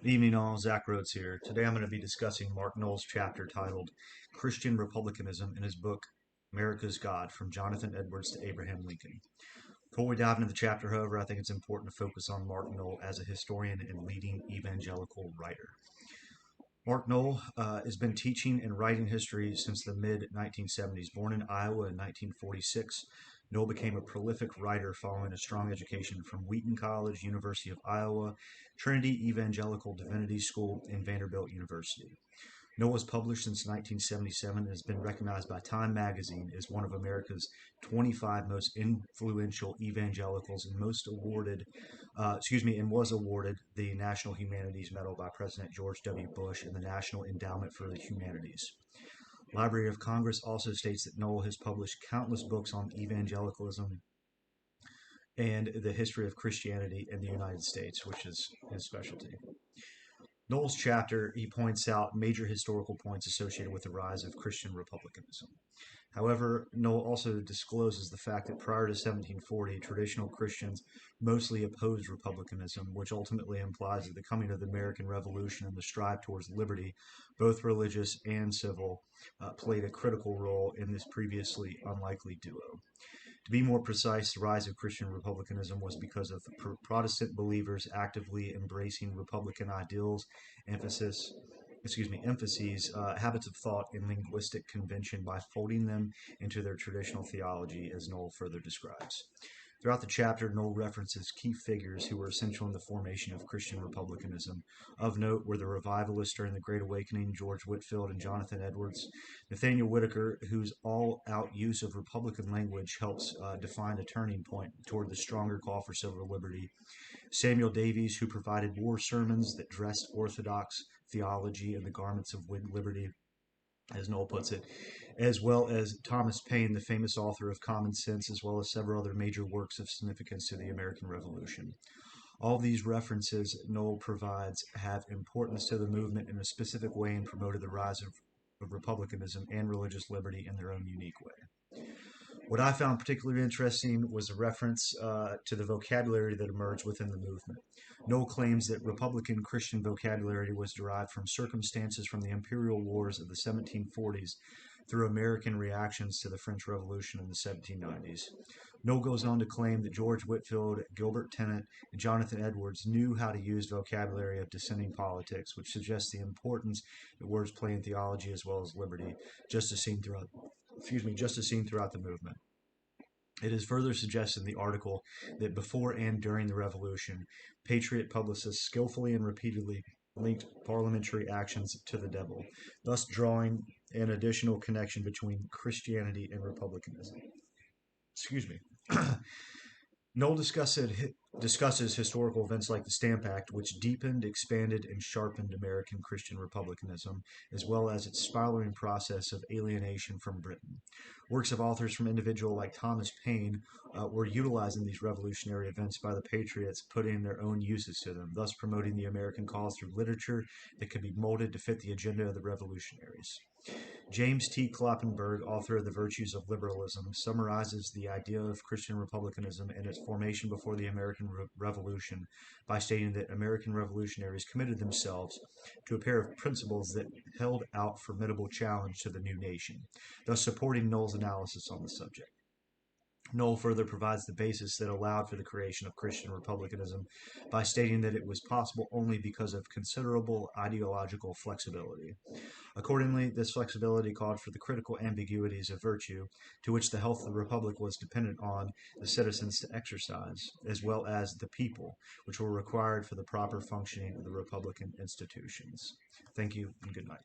Good evening all, Zach Rhodes here. Today I'm going to be discussing Mark Knoll's chapter titled Christian Republicanism in his book America's God, From Jonathan Edwards to Abraham Lincoln. Before we dive into the chapter, however, I think it's important to focus on Mark Knoll as a historian and leading evangelical writer. Mark Knoll has been teaching and writing history since the mid 1970s. Born in Iowa in 1946, Knoll became a prolific writer following a strong education from Wheaton College, University of Iowa, Trinity Evangelical Divinity School, and Vanderbilt University. Knoll was published since 1977 and has been recognized by Time magazine as one of America's 25 most influential evangelicals and and was awarded the National Humanities Medal by President George W. Bush and the National Endowment for the Humanities. Library of Congress also states that Knoll has published countless books on evangelicalism and the history of Christianity in the United States, which is his specialty. Knoll's chapter, he points out major historical points associated with the rise of Christian republicanism. However, Knoll also discloses the fact that prior to 1740, traditional Christians mostly opposed republicanism, which ultimately implies that the coming of the American Revolution and the strive towards liberty, both religious and civil, played a critical role in this previously unlikely duo. To be more precise, the rise of Christian republicanism was because of Protestant believers actively embracing Republican ideals, emphases, habits of thought, and linguistic convention by folding them into their traditional theology, as Knoll further describes. Throughout the chapter, Knoll references key figures who were essential in the formation of Christian republicanism. Of note were the revivalists during the Great Awakening, George Whitefield and Jonathan Edwards. Nathaniel Whitaker, whose all-out use of Republican language helps define a turning point toward the stronger call for civil liberty. Samuel Davies, who provided war sermons that dressed orthodox theology in the garments of liberty, as Knoll puts it, as well as Thomas Paine, the famous author of Common Sense, as well as several other major works of significance to the American Revolution. All these references Knoll provides have importance to the movement in a specific way and promoted the rise of republicanism and religious liberty in their own unique way. What I found particularly interesting was a reference to the vocabulary that emerged within the movement. Knoll claims that Republican Christian vocabulary was derived from circumstances from the imperial wars of the 1740s through American reactions to the French Revolution in the 1790s. Knoll goes on to claim that George Whitefield, Gilbert Tennent, and Jonathan Edwards knew how to use vocabulary of dissenting politics, which suggests the importance that words play in theology as well as liberty, just as seen throughout the movement. It is further suggested in the article that before and during the Revolution, Patriot publicists skillfully and repeatedly linked parliamentary actions to the devil, thus drawing an additional connection between Christianity and republicanism. Excuse me. Knoll discusses historical events like the Stamp Act, which deepened, expanded, and sharpened American Christian republicanism, as well as its spiraling process of alienation from Britain. Works of authors from individuals like Thomas Paine were utilizing these revolutionary events by the Patriots, putting their own uses to them, thus promoting the American cause through literature that could be molded to fit the agenda of the revolutionaries. James T. Kloppenberg, author of The Virtues of Liberalism, summarizes the idea of Christian republicanism and its formation before the American Revolution by stating that American revolutionaries committed themselves to a pair of principles that held out formidable challenge to the new nation, thus supporting Knoll's analysis on the subject. Knoll further provides the basis that allowed for the creation of Christian republicanism by stating that it was possible only because of considerable ideological flexibility. Accordingly, this flexibility called for the critical ambiguities of virtue, to which the health of the republic was dependent on the citizens to exercise, as well as the people, which were required for the proper functioning of the republican institutions. Thank you and good night.